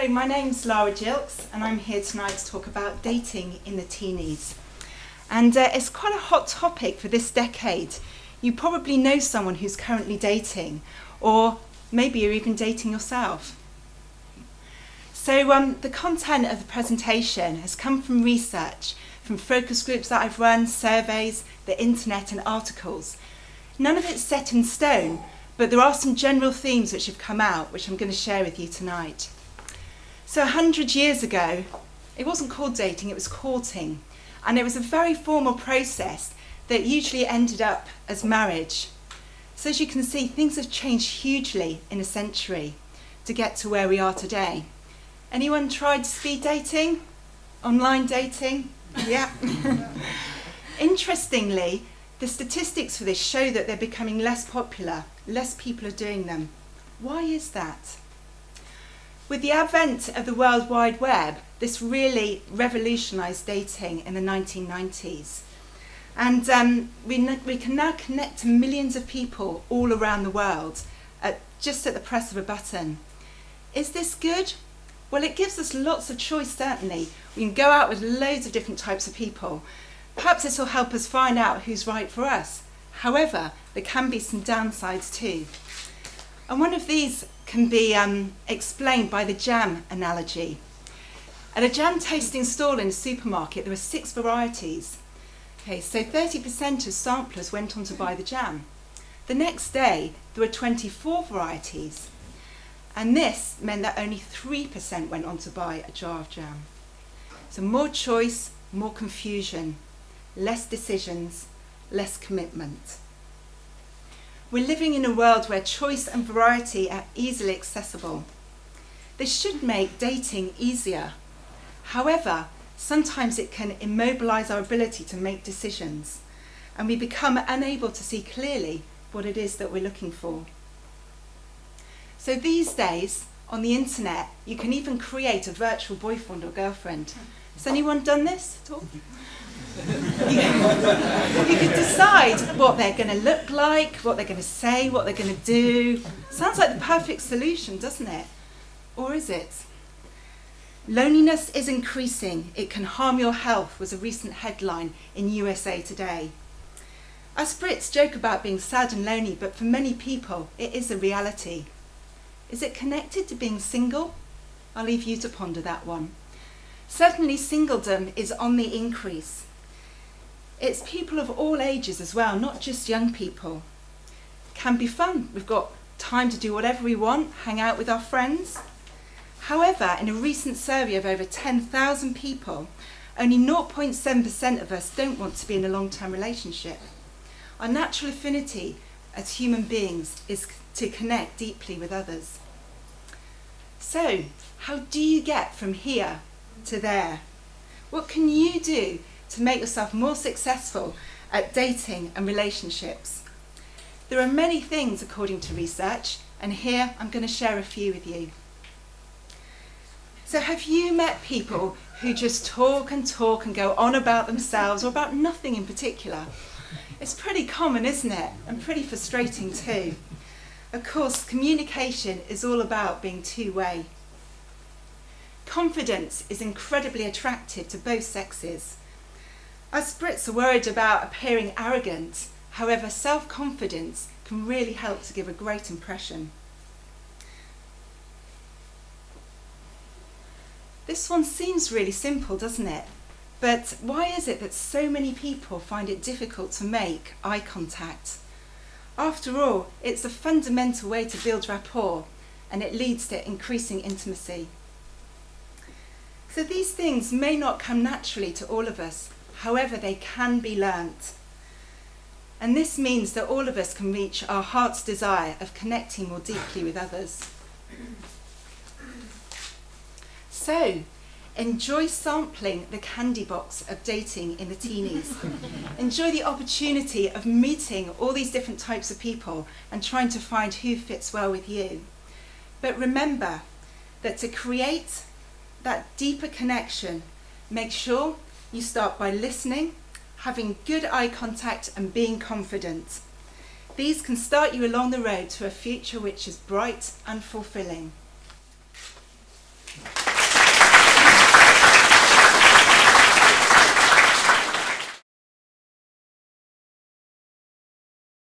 Hello, my name's Lara Gilkes and I'm here tonight to talk about dating in the teenies. And it's quite a hot topic for this decade. You probably know someone who's currently dating, or maybe you're even dating yourself. So the content of the presentation has come from research, from focus groups that I've run, surveys, the internet and articles. None of it's set in stone, but there are some general themes which have come out, which I'm going to share with you tonight. So 100 years ago, it wasn't called dating, it was courting. And it was a very formal process that usually ended up as marriage. So as you can see, things have changed hugely in a century to get to where we are today. Anyone tried speed dating? Online dating? Yeah. Interestingly, the statistics for this show that they're becoming less popular. Less people are doing them. Why is that? With the advent of the World Wide Web, this really revolutionised dating in the 1990s. And we can now connect to millions of people all around the world just at the press of a button. Is this good? Well, it gives us lots of choice, certainly. We can go out with loads of different types of people. Perhaps this will help us find out who's right for us. However, there can be some downsides too. And one of these can be explained by the jam analogy. At a jam tasting stall in a supermarket, there were 6 varieties. Okay, so 30% of samplers went on to buy the jam. The next day, there were 24 varieties. And this meant that only 3% went on to buy a jar of jam. So more choice, more confusion, less decisions, less commitment. We're living in a world where choice and variety are easily accessible. This should make dating easier. However, sometimes it can immobilize our ability to make decisions, and we become unable to see clearly what it is that we're looking for. So these days, on the internet, you can even create a virtual boyfriend or girlfriend. Has anyone done this at all? You can decide what they're going to look like, what they're going to say, what they're going to do. Sounds like the perfect solution, doesn't it? Or is it? Loneliness is increasing. It can harm your health, was a recent headline in USA Today. Us Brits joke about being sad and lonely, but for many people, it is a reality. Is it connected to being single? I'll leave you to ponder that one. Certainly, singledom is on the increase. It's people of all ages as well, not just young people. It can be fun. We've got time to do whatever we want, hang out with our friends. However, in a recent survey of over 10,000 people, only 0.7% of us don't want to be in a long-term relationship. Our natural affinity as human beings is to connect deeply with others. So, how do you get from here to there? What can you do to make yourself more successful at dating and relationships? There are many things according to research, and here I'm going to share a few with you. So have you met people who just talk and go on about themselves or about nothing in particular? It's pretty common, isn't it? And pretty frustrating too. Of course, communication is all about being two-way. Confidence is incredibly attractive to both sexes. Us Brits are worried about appearing arrogant. However, self-confidence can really help to give a great impression. This one seems really simple, doesn't it? But why is it that so many people find it difficult to make eye contact? After all, it's a fundamental way to build rapport, and it leads to increasing intimacy. So these things may not come naturally to all of us. However, they can be learnt. And this means that all of us can reach our heart's desire of connecting more deeply with others. So, enjoy sampling the candy box of dating in the teenies. Enjoy the opportunity of meeting all these different types of people and trying to find who fits well with you. But remember that to create that deeper connection, make sure you start by listening, having good eye contact and being confident. These can start you along the road to a future which is bright and fulfilling.